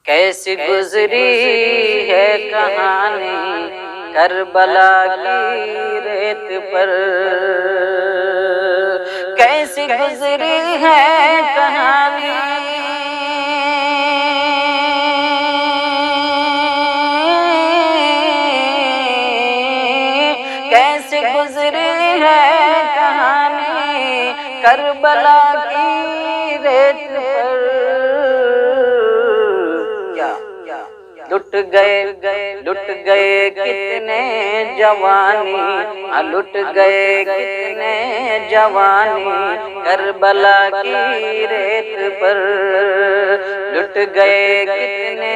کیسی گزری ہے کہانی کربلا کی ریت پر، کیسی گزری ہے کہانی کیسی گزری ہے کہانی کربلا کی ریت پر۔ لٹ گئے کتنے جوانی، لٹ گئے کتنے جوانی کربلا کی ریت پر، لٹ گئے کتنے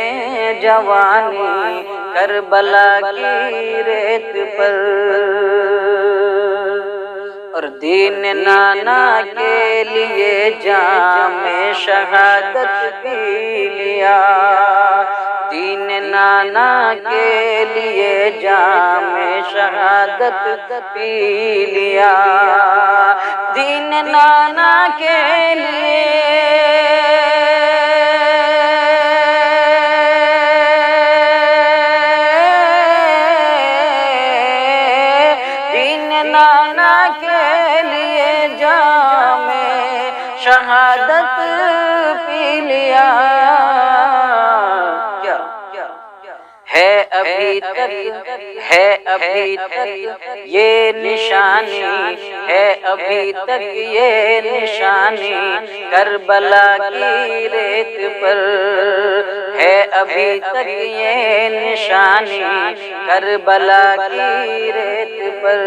جوانی کربلا کی ریت پر۔ اور دین نانا کے لیے جام شہادت پی لیا، دین نانا کے لیے جام شہادت پی لیا، دین نانا کے لیے شہادت پی لیا۔ ہے ابھی تک یہ نشانی، ہے ابھی تک یہ نشانی کربلا کی ریت پر، ہے ابھی تک یہ نشانی کربلا کی ریت پر۔